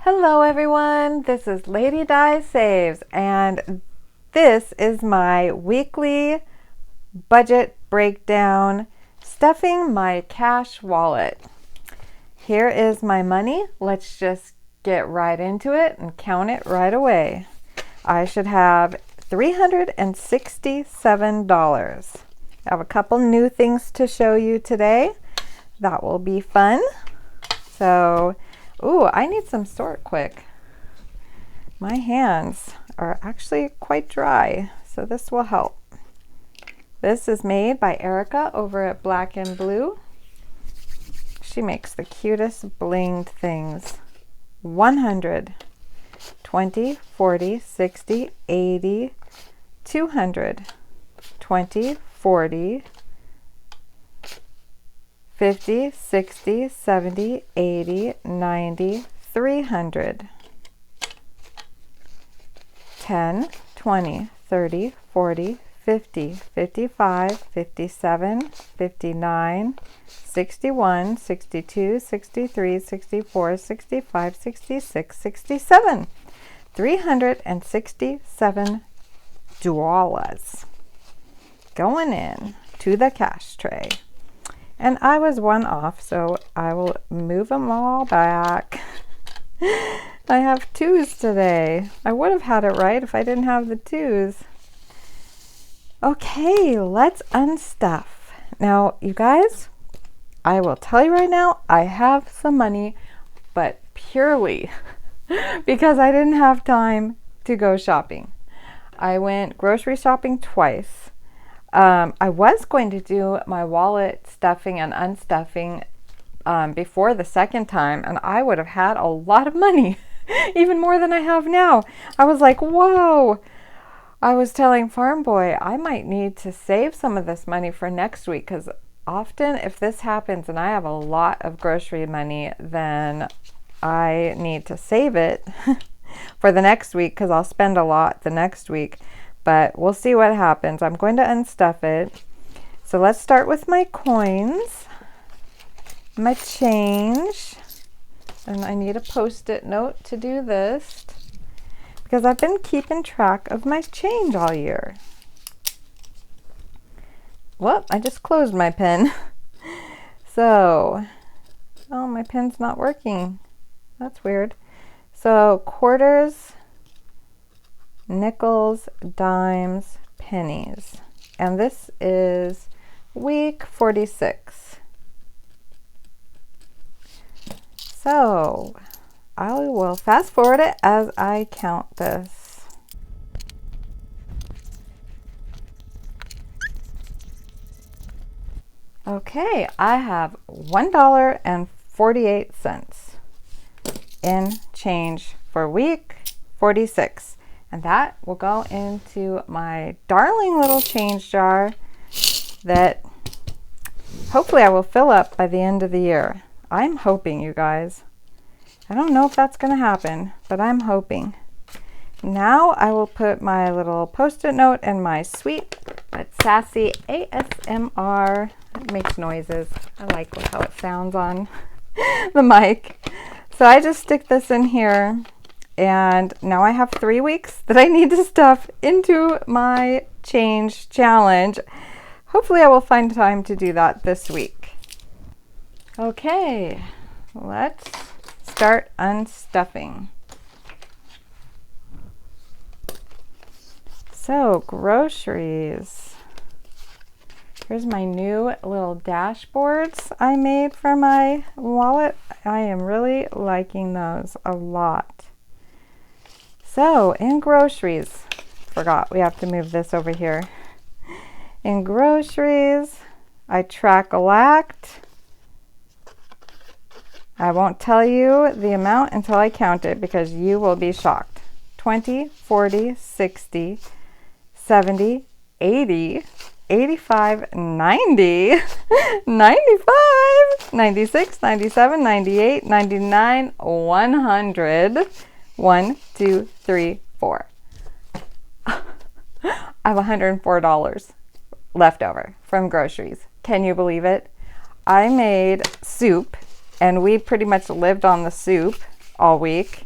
Hello everyone, this is Lady Di Saves and this is my weekly budget breakdown stuffing my cash wallet. Here is my money. Let's just get right into it and count it right away. I should have $367. I have a couple new things to show you today. That will be fun. So ooh, I need some sort quick. My hands are actually quite dry, so this will help. This is made by Erica over at Black and Blue. She makes the cutest blinged things. 100, 20, 40, 60, 80, 200, 20, 40, 50, 60, 70, 80, 90, 300, 10, 20, 30, 40, 50, 55, 57, 59, 61, 62, 63, 64, 65, 66, 67. $367 going in to the cash tray. And I was one off, so I will move them all back. I have twos today. I would have had it right if I didn't have the twos. Okay, let's unstuff. Now, you guys, I will tell you right now, I have some money, but purely because I didn't have time to go shopping. I went grocery shopping twice. I was going to do my wallet stuffing and unstuffing before the second time, and I would have had a lot of money, even more than I have now. I was like, whoa. I was telling Farm Boy, I might need to save some of this money for next week, because often if this happens and I have a lot of grocery money, then I need to save it for the next week, because I'll spend a lot the next week. But we'll see what happens. I'm going to unstuff it. So let's start with my coins, my change. And I need a Post-it note to do this because I've been keeping track of my change all year. Well, I just closed my pen. So, oh, my pen's not working. That's weird. So quarters, nickels, dimes, pennies. And this is week 46. So I will fast forward it as I count this. Okay, I have $1.48 in change for week 46. And that will go into my darling little change jar that hopefully I will fill up by the end of the year. I'm hoping, you guys. I don't know if that's going to happen, but I'm hoping. Now I will put my little Post-it note and my sweet but sassy ASMR. It makes noises. I like how it sounds on the mic. So I just stick this in here. And now I have 3 weeks that I need to stuff into my change challenge. Hopefully I will find time to do that this week. Okay, let's start unstuffing. So groceries. Here's my new little dashboards I made for my wallet. I am really liking those a lot. So in groceries, forgot we have to move this over here. In groceries, I track-a-lacked. I won't tell you the amount until I count it because you will be shocked. 20, 40, 60, 70, 80, 85, 90, 95, 96, 97, 98, 99, 100. 1, 2, 3, 4. I have $104 left over from groceries. Can you believe it? I made soup and we pretty much lived on the soup all week.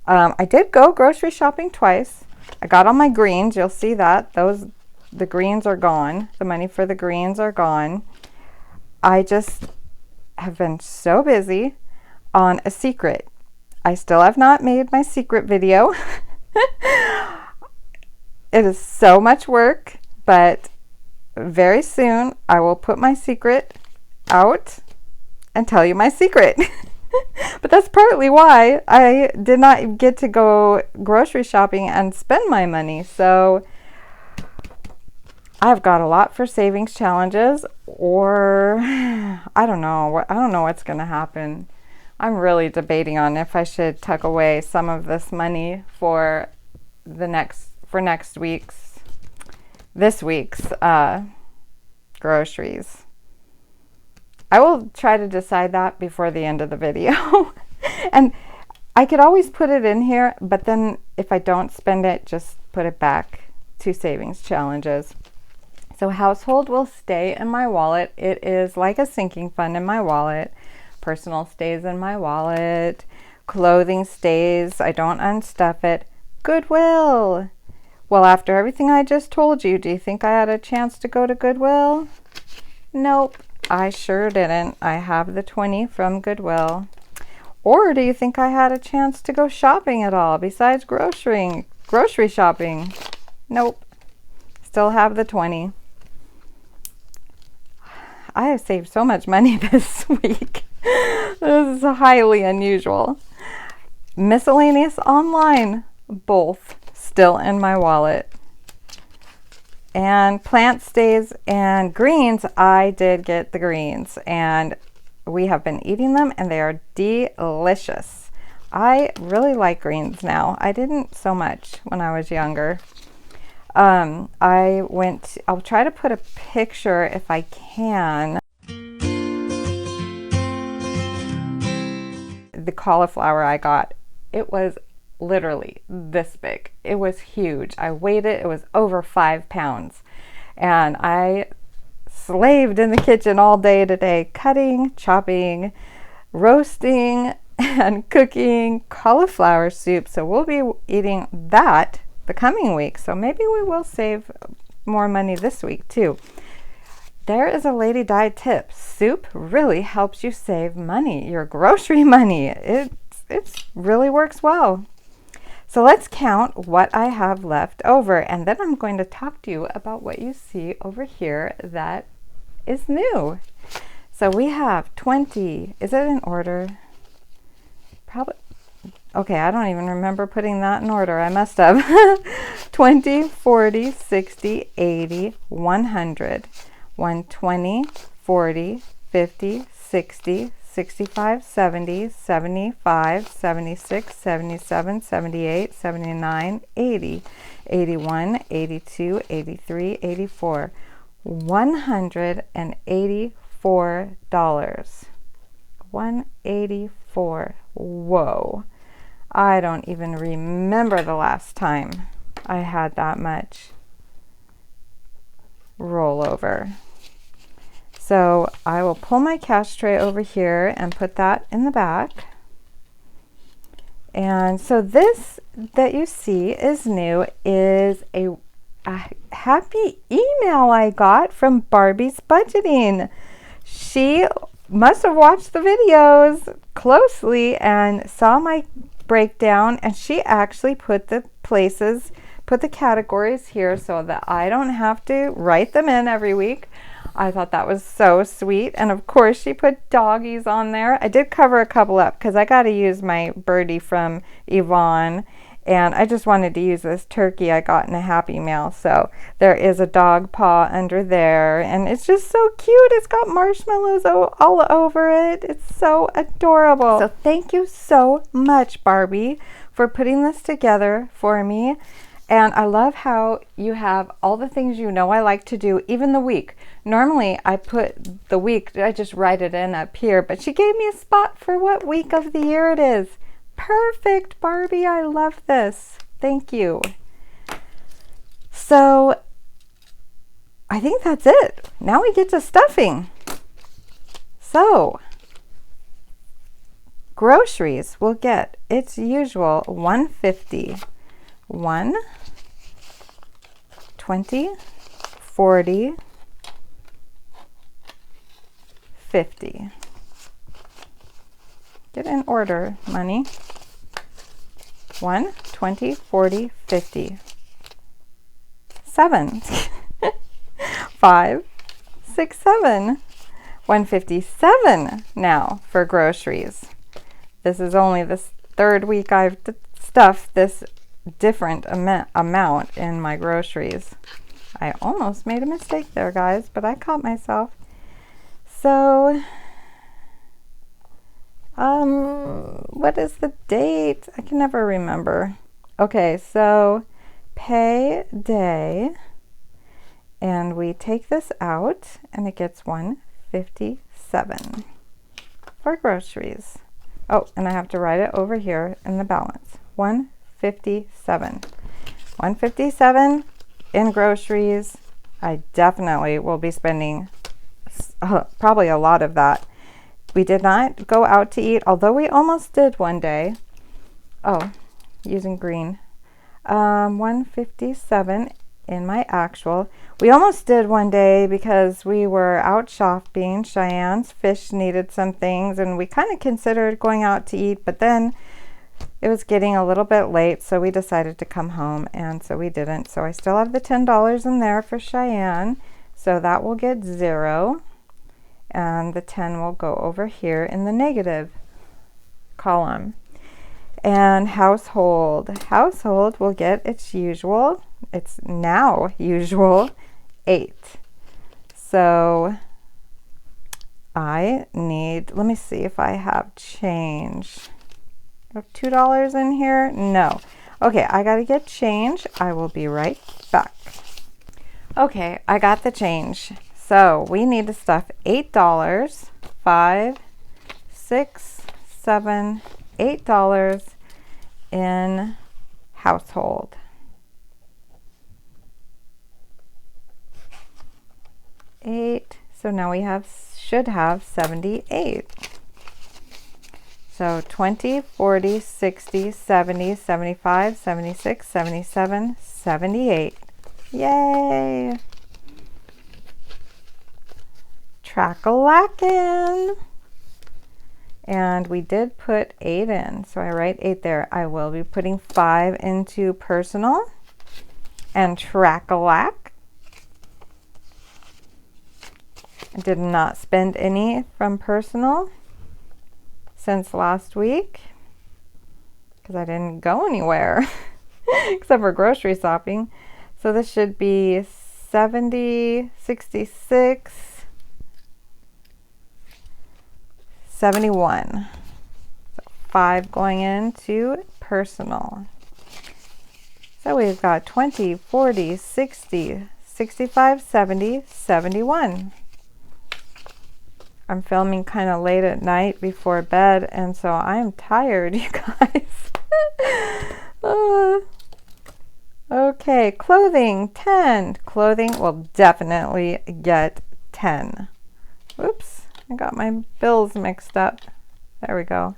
I did go grocery shopping twice. I got all my greens. You'll see that. The greens are gone. The money for the greens are gone. I just have been so busy on a secret. I still have not made my secret video. It is so much work, but very soon I will put my secret out and tell you my secret. But that's partly why I did not get to go grocery shopping and spend my money. So I've got a lot for savings challenges, or I don't know. I don't know what's going to happen. I'm really debating on if I should tuck away some of this money for this week's groceries. I will try to decide that before the end of the video. And I could always put it in here, but then if I don't spend it, just put it back to savings challenges. So household will stay in my wallet. It is like a sinking fund in my wallet. Personal stays in my wallet. Clothing stays. I don't unstuff it. Goodwill. Well, after everything I just told you, do you think I had a chance to go to Goodwill? Nope, I sure didn't. I have the 20 from Goodwill. Or do you think I had a chance to go shopping at all besides grocery shopping? Nope, still have the 20. I have saved so much money this week. This is highly unusual. Miscellaneous online, both still in my wallet. And plant stays and greens, I did get the greens and we have been eating them and they are delicious. I really like greens now. I didn't so much when I was younger. I'll try to put a picture if I can. The cauliflower I got, it was literally this big. It was huge. I weighed it. It was over 5 pounds. And I slaved in the kitchen all day today, cutting, chopping, roasting, and cooking cauliflower soup. So we'll be eating that the coming week. So maybe we will save more money this week too. There is a Lady Di tip. Soup really helps you save money, your grocery money. It really works well. So let's count what I have left over, and then I'm going to talk to you about what you see over here that is new. So we have 20. Is it in order? Probably. Okay, I don't even remember putting that in order. I must have. 20, 40, 60, 80, 100, 120, 40, 50, 60, 65, 70, 75, 76, 77, 78, 79, 80, 81, 82, 83, 84, $184. 184. Whoa. I don't even remember the last time I had that much rollover. So I will pull my cash tray over here and put that in the back. And so this that you see is new, is a happy email I got from Barbie's Budgeting. She must have watched the videos closely and saw my breakdown, and she actually put the categories here so that I don't have to write them in every week. I thought that was so sweet. And of course she put doggies on there. I did cover a couple up because I got to use my birdie from Yvonne, and I just wanted to use this turkey I got in a Happy Mail. So there is a dog paw under there, and it's just so cute. It's got marshmallows all over it. It's so adorable. So thank you so much, Barbie, for putting this together for me. And I love how you have all the things you know I like to do, even the week. Normally I put the week, I just write it in up here, but she gave me a spot for what week of the year it is. Perfect, Barbie. I love this. Thank you. So I think that's it. Now we get to stuffing. So Groceries will get its usual $1.50. 1, 20, 40, 50. Get in order, money. 1, 20, 40, 50. 7. 5, 6, 7. 157 now for groceries. This is only the third week I've stuffed this different amount in my groceries. I almost made a mistake there, guys, but I caught myself. So, what is the date? I can never remember. Okay, so payday, and we take this out, and it gets $157 for groceries. Oh, and I have to write it over here in the balance. 157. 157 in groceries. I definitely will be spending probably a lot of that. We did not go out to eat, although we almost did one day. Oh, using green. 157 in my actual. We almost did one day because we were out shopping. Cheyenne's fish needed some things, and we kind of considered going out to eat, but then it was getting a little bit late, so we decided to come home, and so we didn't. So I still have the $10 in there for Cheyenne, so that will get 0, and the 10 will go over here in the negative column. And household will get its usual, it's now usual 8. So I need, let me see if I have change. I have $2 in here? No. Okay, I gotta get change. I will be right back. Okay, I got the change. So we need to stuff $8, 5, 6, 7, $8 in household. So now we should have 78. So 20, 40, 60, 70, 75, 76, 77, 78. Yay! Track-a-lackin'. And we did put 8 in, so I write 8 there. I will be putting 5 into personal and track-a-lack. I did not spend any from personal since last week because I didn't go anywhere except for grocery shopping. So this should be 70, 66, 71. So 5 going into personal. So we've got 20, 40, 60, 65, 70, 71. I'm filming kind of late at night before bed, and so I'm tired, you guys. Okay, clothing, 10. Clothing will definitely get 10. Oops, I got my bills mixed up. There we go.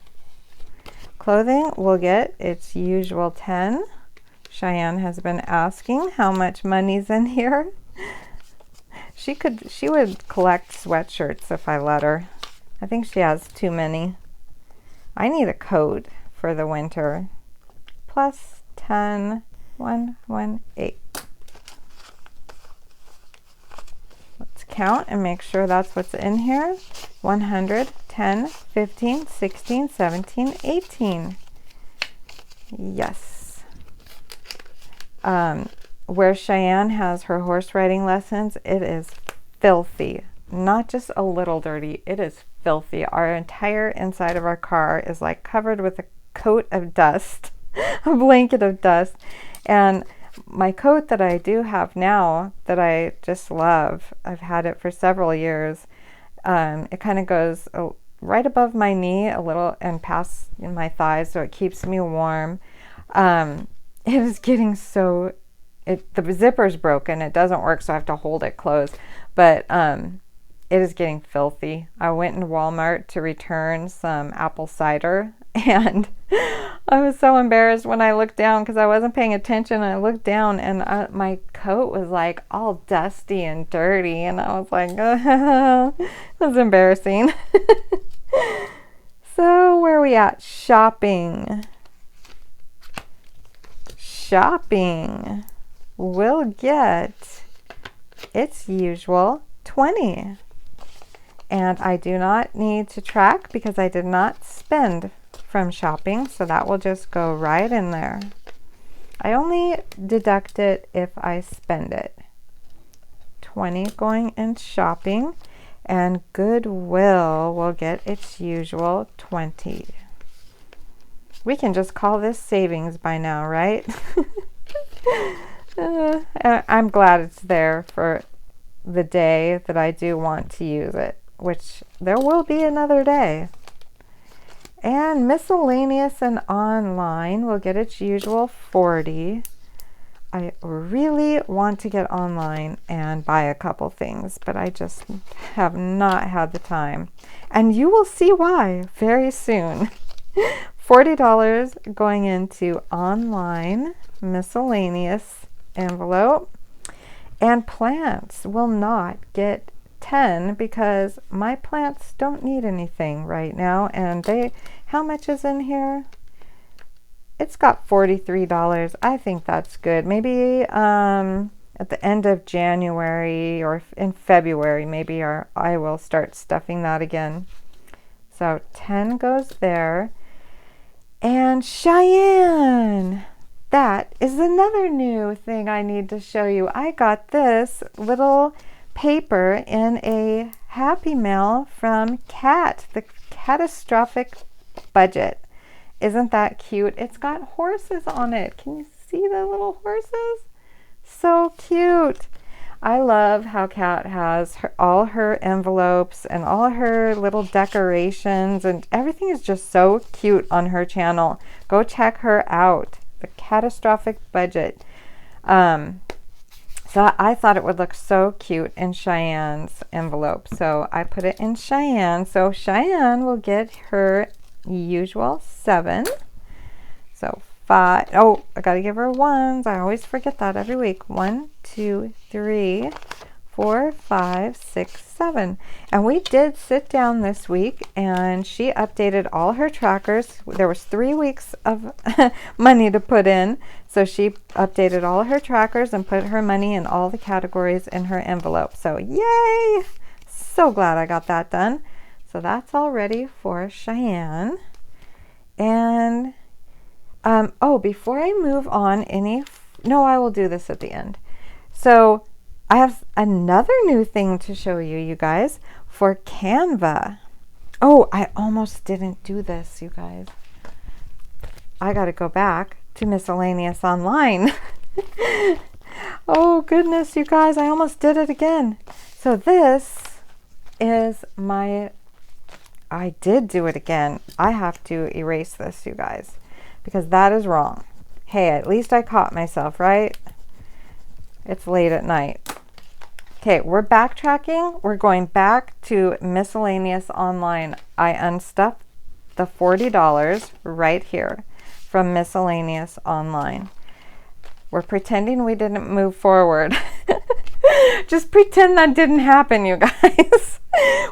Clothing will get its usual 10. Cheyenne has been asking how much money's in here. She would collect sweatshirts if I let her. I think she has too many. I need a coat for the winter. Plus 10, 118. Let's count and make sure that's what's in here. 100, 10, 15, 16, 17, 18. Yes. Where Cheyenne has her horse riding lessons, it is filthy. Not just a little dirty, it is filthy. Our entire inside of our car is like covered with a coat of dust, a blanket of dust. And my coat that I do have now that I just love, I've had it for several years, it kind of goes right above my knee a little and past my thighs, so it keeps me warm. It is getting so, the zipper's broken, it doesn't work, so I have to hold it closed. But it is getting filthy. I went in Walmart to return some apple cider, and I was so embarrassed when I looked down because I wasn't paying attention. I looked down, and my coat was like all dusty and dirty, and I was like, it was embarrassing. So where are we at? Shopping. Shopping will get its usual 20. And I do not need to track because I did not spend from shopping, so that will just go right in there. I only deduct it if I spend it. 20 going in shopping, and Goodwill will get its usual 20. We can just call this savings by now, right? I'm glad it's there for the day that I do want to use it, which there will be another day. And miscellaneous and online will get its usual 40. I really want to get online and buy a couple things, but I just have not had the time. And you will see why very soon. $40 going into online miscellaneous envelope. And plants will not get 10 because my plants don't need anything right now. And how much is in here? It's got $43. I think that's good. Maybe at the end of January or in February, maybe I will start stuffing that again. So 10 goes there. And Cheyenne, that is another new thing I need to show you. I got this little paper in a Happy Mail from Cat, the Catastrophic Budget. Isn't that cute? It's got horses on it. Can you see the little horses? So cute. I love how Kat has all her envelopes and all her little decorations, and everything is just so cute on her channel. Go check her out. The Catastrophic Budget. So I thought it would look so cute in Cheyenne's envelope. So I put it in Cheyenne. So Cheyenne will get her usual 7. So 5. Oh, I got to give her ones. I always forget that every week. 1, 2, 3, 4, 5, 6, 7. And we did sit down this week and she updated all her trackers. There was 3 weeks of money to put in. So she updated all her trackers and put her money in all the categories in her envelope. So yay! So glad I got that done. So that's all ready for Cheyenne. And before I move on, I will do this at the end. So I have another new thing to show you, you guys, for Canva. Oh, I almost didn't do this, you guys. I got to go back to miscellaneous online. Oh goodness, you guys, I almost did it again. So this is I did do it again. I have to erase this, you guys, because that is wrong. Hey, at least I caught myself, right? It's late at night. Okay, we're backtracking. We're going back to miscellaneous online. I unstuffed the $40 right here from miscellaneous online. We're pretending we didn't move forward. Just pretend that didn't happen, you guys.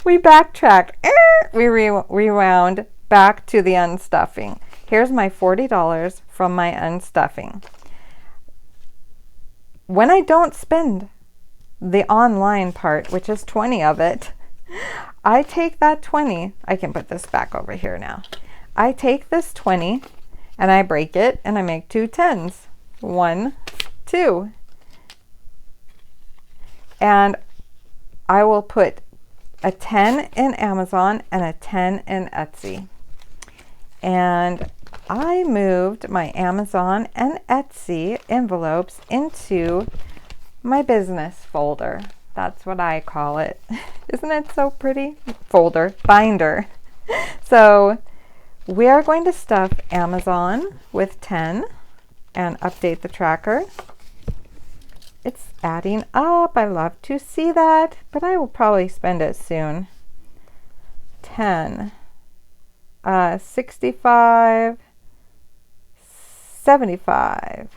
We backtracked. We rewound back to the unstuffing. Here's my $40 from my unstuffing. When I don't spend the online part, which is 20 of it, I take that 20. I can put this back over here now. I take this 20 and I break it and I make 2 10s. 1, 2. And I will put a 10 in Amazon and a 10 in Etsy. And I moved my Amazon and Etsy envelopes into my business folder. That's what I call it. Isn't it so pretty? Folder, binder. So we are going to stuff Amazon with 10 and update the tracker. It's adding up. I love to see that, but I will probably spend it soon. 10, 65, 75.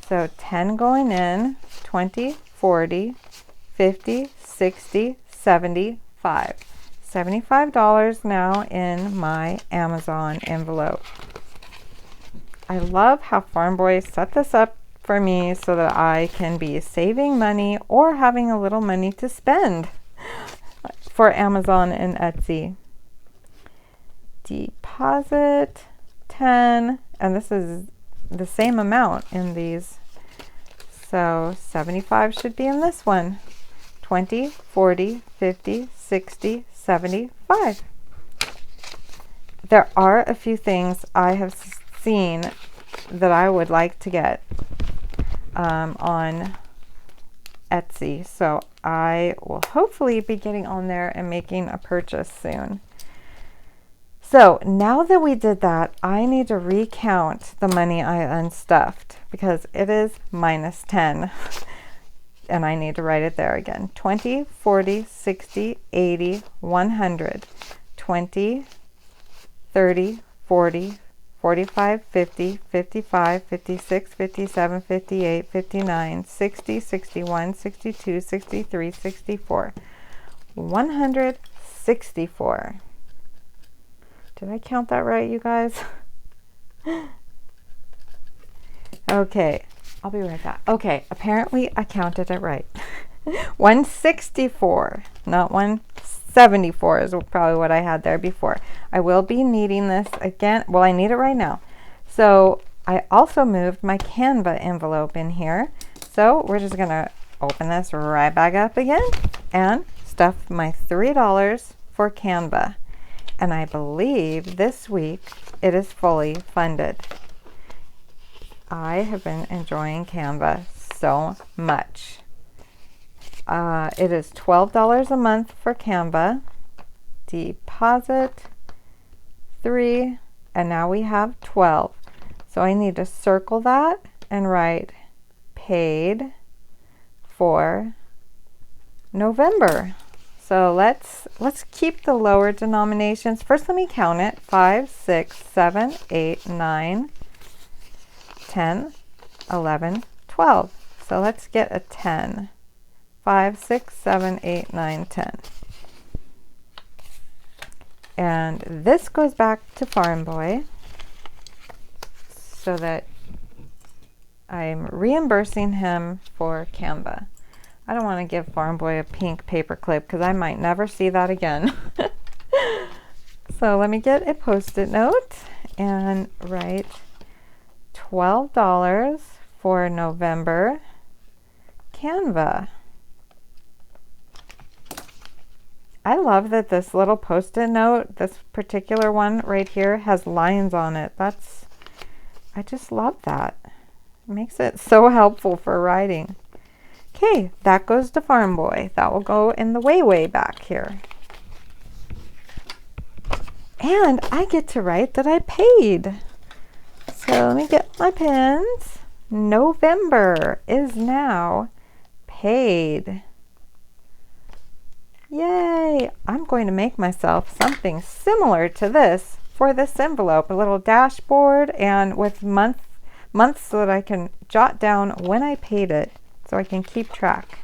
So 10 going in, 20, 40, 50, 60, 75. $75 now in my Amazon envelope. I love how Farm Boy set this up for me so that I can be saving money or having a little money to spend for Amazon and Etsy. Deposit 10, and this is the same amount in these. So 75 should be in this one. 20, 40, 50, 60, 75. There are a few things I have seen that I would like to get on Etsy. So I will hopefully be getting on there and making a purchase soon. So now that we did that, I need to recount the money I unstuffed because it is minus 10. And I need to write it there again. 20, 40, 60, 80, 100, 20, 30, 40, 45, 50, 55, 56, 57, 58, 59, 60, 61, 62, 63, 64, 164. Did I count that right, you guys? Okay, I'll be right back. Okay, apparently I counted it right. 164, not 174 is probably what I had there before. I will be needing this again. Well, I need it right now. So I also moved my Canva envelope in here. So we're just gonna open this right back up again and stuff my $3 for Canva. And I believe this week it is fully funded. I have been enjoying Canva so much. It is $12 a month for Canva. Deposit 3, and now we have 12. So I need to circle that and write paid for November. So let's keep the lower denominations. First, let me count it. 5, 6, 7, 8, 9, 10, 11, 12. So let's get a 10. 5, 6, 7, 8, 9, 10. And this goes back to Farm Boy so that I'm reimbursing him for Canva. I don't want to give Farm Boy a pink paper clip because I might never see that again. So let me get a Post-it note and write $12 for November Canva. I love that this little Post-it note, this particular one right here, has lines on it. I just love that. It makes it so helpful for writing. Okay, that goes to Farm Boy. That will go in the way back here. And I get to write that I paid. So let me get my pens. November is now paid. Yay! I'm going to make myself something similar to this for this envelope. A little dashboard and with months so that I can jot down when I paid it so I can keep track.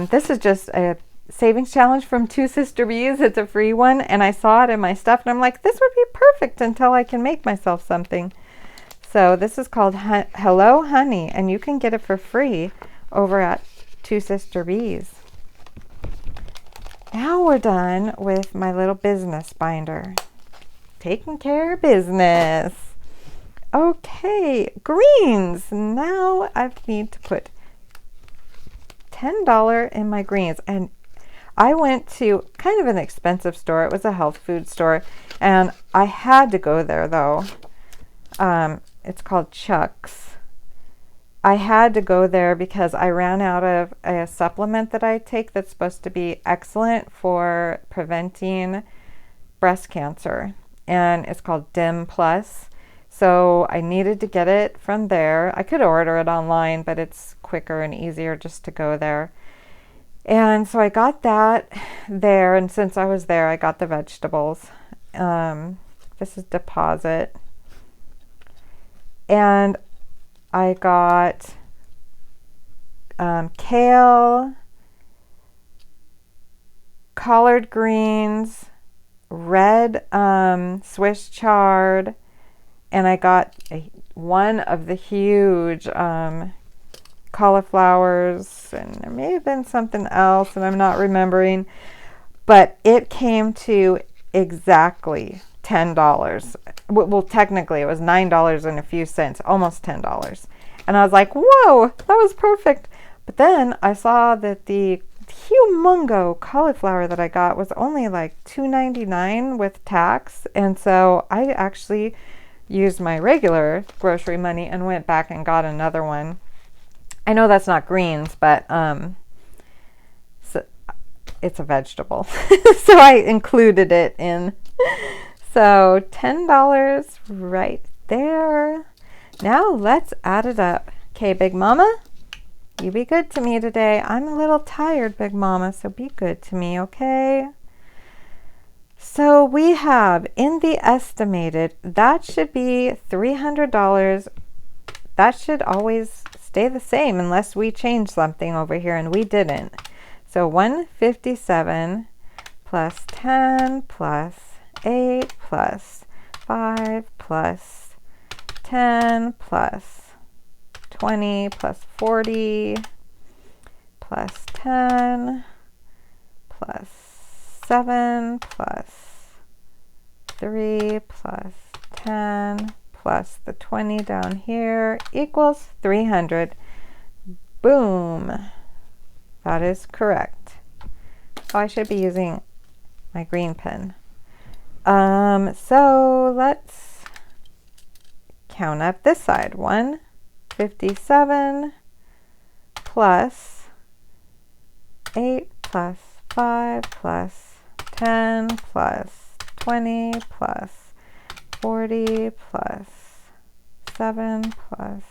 This is just a savings challenge from Two Sister Bees. It's a free one, and I saw it in my stuff, and I'm like, this would be perfect until I can make myself something. So this is called Hello Honey, and you can get it for free over at Two Sister Bees. Now we're done with my little business binder. Taking care of business. Okay, greens. Now I need to put $10 in my greens. And I went to kind of an expensive store. It was a health food store. And I had to go there though. It's called Chuck's. I had to go there because I ran out of a supplement that I take that's supposed to be excellent for preventing breast cancer. And it's called DIM Plus. So I needed to get it from there. I could order it online, but it's quicker and easier just to go there. And so I got that there, and since I was there, I got the vegetables. This is deposit. And I got kale, collard greens, red Swiss chard, and I got one of the huge cauliflowers, and there may have been something else and I'm not remembering, but it came to exactly $10. Well, technically it was $9 and a few cents, almost $10. And I was like, whoa, that was perfect. But then I saw that the humongo cauliflower that I got was only like $2.99 with tax. And so I actually used my regular grocery money and went back and got another one. I know that's not greens, but so it's a vegetable. So I included it in. So $10 right there. Now let's add it up. Okay, Big Mama, you be good to me today. I'm a little tired, Big Mama, so be good to me, okay? So we have in the estimated, that should be $300. That should always stay the same unless we change something over here, and we didn't. So 157 plus 10 plus 8 plus 5 plus 10 plus 20 plus 40 plus 10 plus 7 plus 3 plus 10 plus the 20 down here equals 300. Boom. That is correct. Oh, I should be using my green pen. So let's count up this side. 157 plus 8 plus 5 plus 10 plus 20 plus 40 plus 7 plus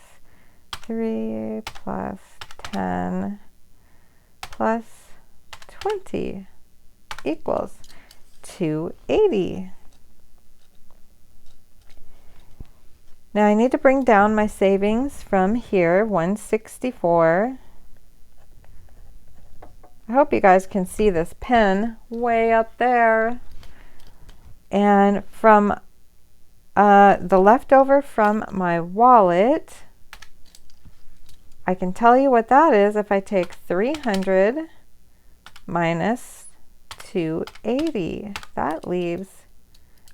3 plus 10 plus 20 equals 280. Now I need to bring down my savings from here, 164. I hope you guys can see this pen way up there. And from the leftover from my wallet, I can tell you what that is if I take 300 minus 280. That leaves,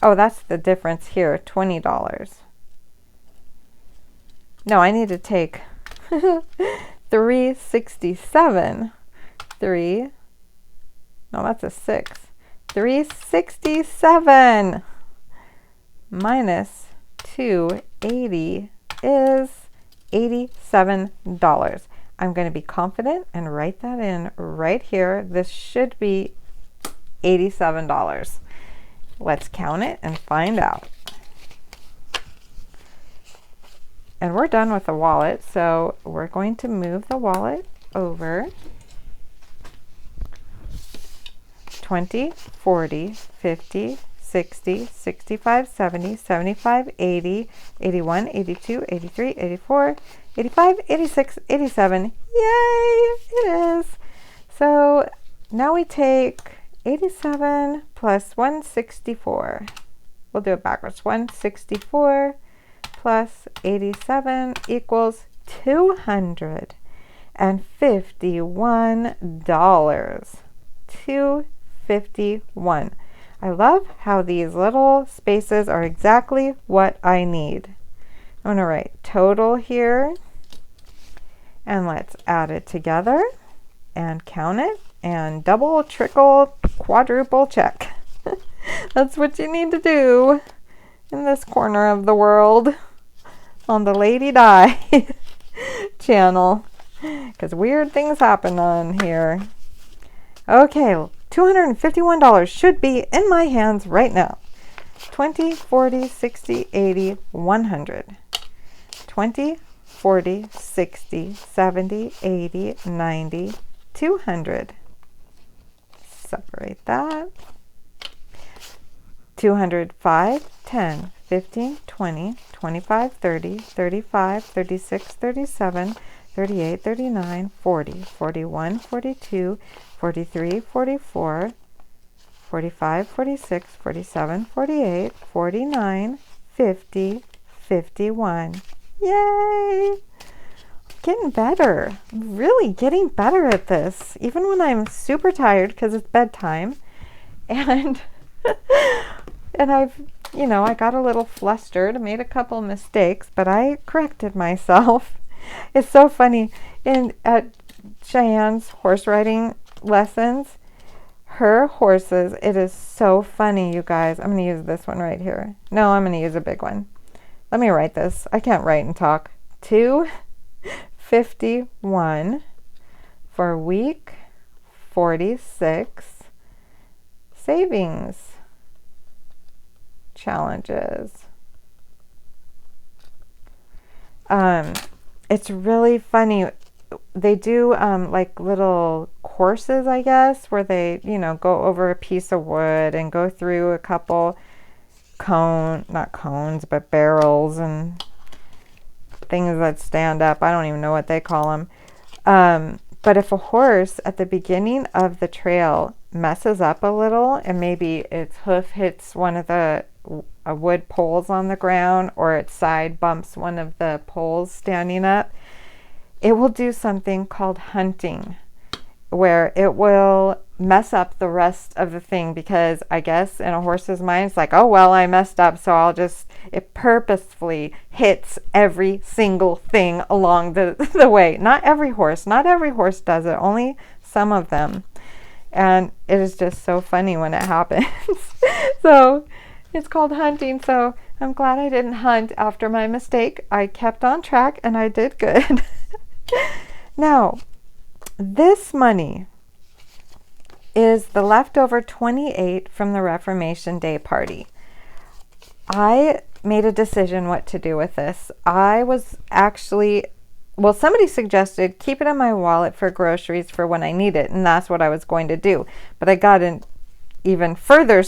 oh, that's the difference here, $20. No, I need to take 367. No, that's a 6. 367 minus 280 is $87. I'm going to be confident and write that in right here. This should be $87. Let's count it and find out. And we're done with the wallet, so we're going to move the wallet over. 20, 40, 50, 60, 65, 70, 75, 80, 81, 82, 83, 84, 85, 86, 87. Yay, it is. So now we take 87 plus 164. We'll do it backwards. 164 plus 87 equals $251. $251. I love how these little spaces are exactly what I need. I'm going to write total here, and let's add it together and count it and double, triple, quadruple check. That's what you need to do in this corner of the world on the Lady Di channel, because weird things happen on here. Okay, $251 should be in my hands right now. 20, 40, 60, 80, 100. 20, 40, 60, 70, 80, 90, 200. Separate that. 205, 10, 15, 20, 25, 30, 35, 36, 37, 38, 39, 40, 41, 42, 43, 44, 45, 46, 47, 48, 49, 50, 51. Yay! Getting better. Really getting better at this. Even when I'm super tired because it's bedtime. And and I got a little flustered, made a couple mistakes, but I corrected myself. It's so funny. At Cheyenne's horse riding lessons, her horses, it is so funny, you guys. I'm going to use this one right here. No, I'm going to use a big one. Let me write this. I can't write and talk. 251 for week 46 savings challenges. It's really funny. They do like little courses, I guess, where they, go over a piece of wood and go through a couple not cones, but barrels and things that stand up. I don't even know what they call them. But if a horse at the beginning of the trail messes up a little and maybe its hoof hits one of the wood poles on the ground, or its side bumps one of the poles standing up, it will do something called hunting, where it will mess up the rest of the thing, because I guess in a horse's mind it's like, oh well, I messed up, so it purposefully hits every single thing along the way. Not every horse does it, only some of them. And it is just so funny when it happens. So it's called hunting. So I'm glad I didn't hunt after my mistake. I kept on track and I did good. Now, this money is the leftover 28 from the Reformation Day party. I made a decision what to do with this. I was actually, somebody suggested keep it in my wallet for groceries for when I need it, and that's what I was going to do. But I got an even further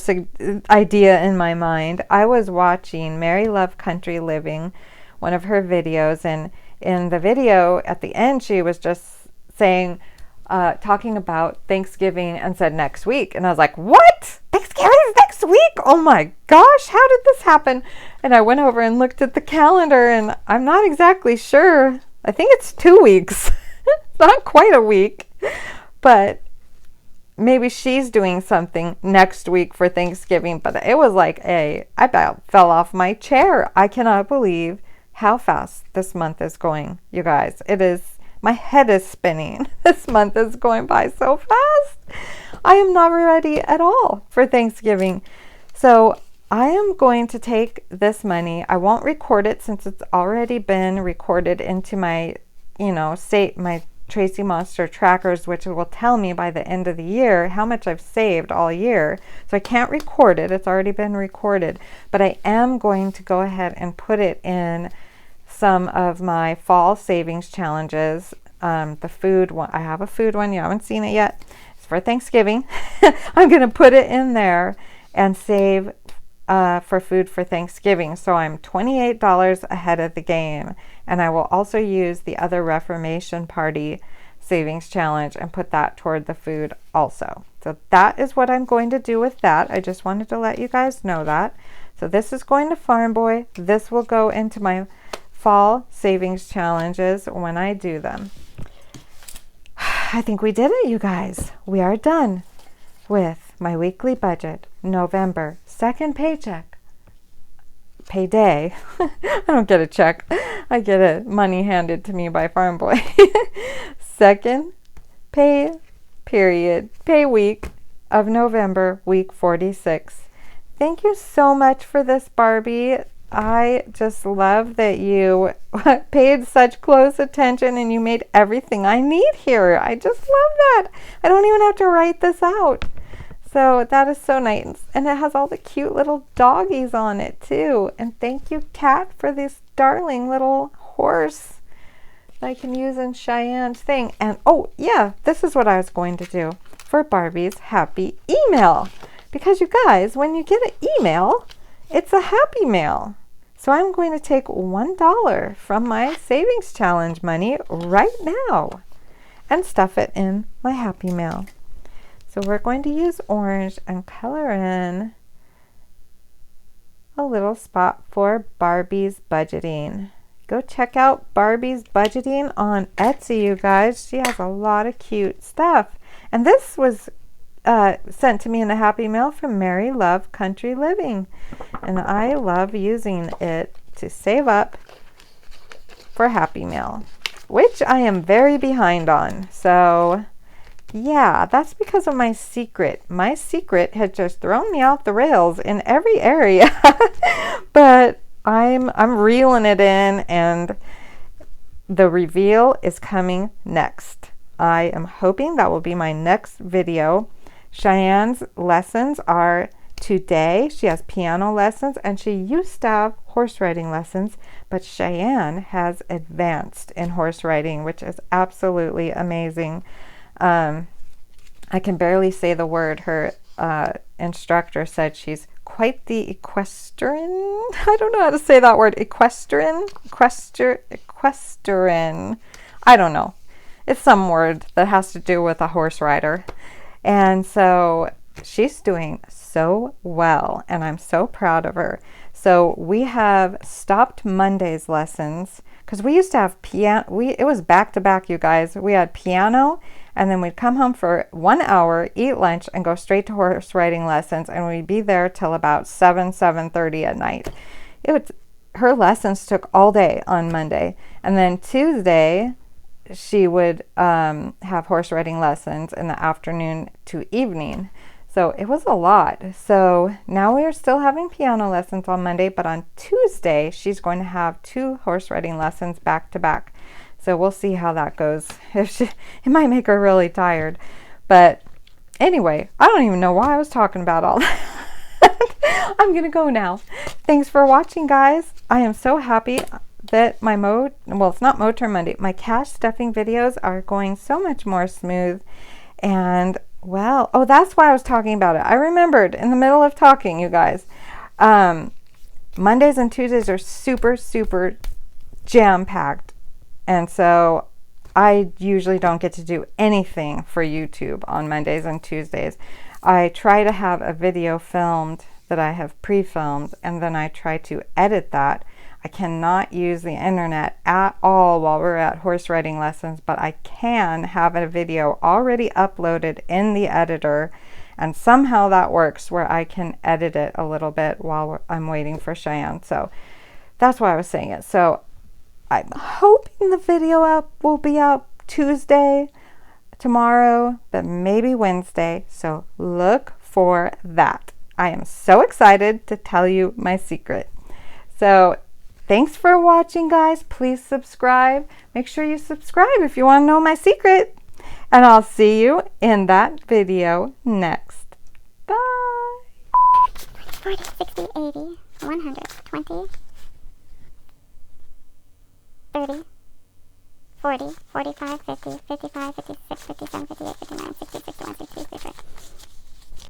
idea in my mind. I was watching Mary Love Country Living, one of her videos, and in the video at the end she was just saying, talking about Thanksgiving, and said next week. And I was like, what? Thanksgiving is next week? Oh my gosh, how did this happen? And I went over and looked at the calendar, and I'm not exactly sure. I think it's 2 weeks. It's not quite a week. But maybe she's doing something next week for Thanksgiving. But it was like I about fell off my chair. I cannot believe how fast this month is going, you guys. My head is spinning. This month is going by so fast. I am not ready at all for Thanksgiving. So I am going to take this money. I won't record it since it's already been recorded into my, my Tracy Monster trackers, which will tell me by the end of the year how much I've saved all year. So I can't record it. It's already been recorded. But I am going to go ahead and put it in some of my fall savings challenges. The food one, I have a food one. You haven't seen it yet. It's for Thanksgiving. I'm going to put it in there and save for food for Thanksgiving. So I'm $28 ahead of the game. And I will also use the other Reformation Party savings challenge and put that toward the food also. So that is what I'm going to do with that. I just wanted to let you guys know that. So this is going to Farm Boy. This will go into my fall savings challenges when I do them. I think we did it, you guys. We are done with my weekly budget. November, second paycheck. Payday. I don't get a check. I get a money handed to me by Farm Boy. Second pay week of November, week 46. Thank you so much for this, Barbie. I just love that you paid such close attention and you made everything I need here. I just love that. I don't even have to write this out. So that is so nice. And it has all the cute little doggies on it too. And thank you, Cat, for this darling little horse that I can use in Cheyenne's thing. And oh yeah, this is what I was going to do for Barbie's happy email. Because you guys, when you get an email, it's a happy mail. So I'm going to take $1 from my savings challenge money right now and stuff it in my happy mail. So we're going to use orange and color in a little spot for Barbie's Budgeting. Go check out Barbie's Budgeting on Etsy, you guys. She has a lot of cute stuff. And this was sent to me in a happy mail from Mary Love Country Living. And I love using it to save up for Happy Mail, which I am very behind on. So yeah, that's because of my secret. My secret had just thrown me off the rails in every area. But I'm reeling it in, and the reveal is coming next. I am hoping that will be my next video. Cheyenne's lessons are today. She has piano lessons, and she used to have horse riding lessons, but Cheyenne has advanced in horse riding, which is absolutely amazing. I can barely say the word. Her instructor said she's quite the equestrian. I don't know how to say that word. Equestrian? Equestrian. I don't know. It's some word that has to do with a horse rider. And so she's doing so well, and I'm so proud of her. So we have stopped Monday's lessons because we used to have piano. It was back to back, you guys. We had piano, and then we'd come home for 1 hour, eat lunch, and go straight to horse riding lessons, and we'd be there till about 7:30 at night. Her lessons took all day on Monday, and then Tuesday she would have horse riding lessons in the afternoon to evening. So it was a lot. So now we are still having piano lessons on Monday, but on Tuesday she's going to have 2 horse riding lessons back to back. So we'll see how that goes. It might make her really tired. But anyway, I don't even know why I was talking about all that. I'm going to go now. Thanks for watching, guys. I am so happy that my it's not Motor Monday. My cash stuffing videos are going so much more smooth. And well, oh, that's why I was talking about it. I remembered in the middle of talking, you guys. Mondays and Tuesdays are super, super jam-packed. And so I usually don't get to do anything for YouTube on Mondays and Tuesdays. I try to have a video filmed that I have pre-filmed, and then I try to edit that. I cannot use the internet at all while we're at horse riding lessons, but I can have a video already uploaded in the editor, and somehow that works where I can edit it a little bit while I'm waiting for Cheyenne. So that's why I was saying it. So I'm hoping the video will be out Tuesday, tomorrow, but maybe Wednesday. So look for that. I am so excited to tell you my secret. So thanks for watching, guys. Please subscribe. Make sure you subscribe if you want to know my secret. And I'll see you in that video next. Bye. 40, 60, 80, 100, 20, 30, 40, 45, 50, 55, 56, 57, 58, 59, 60, 61, 62, 63.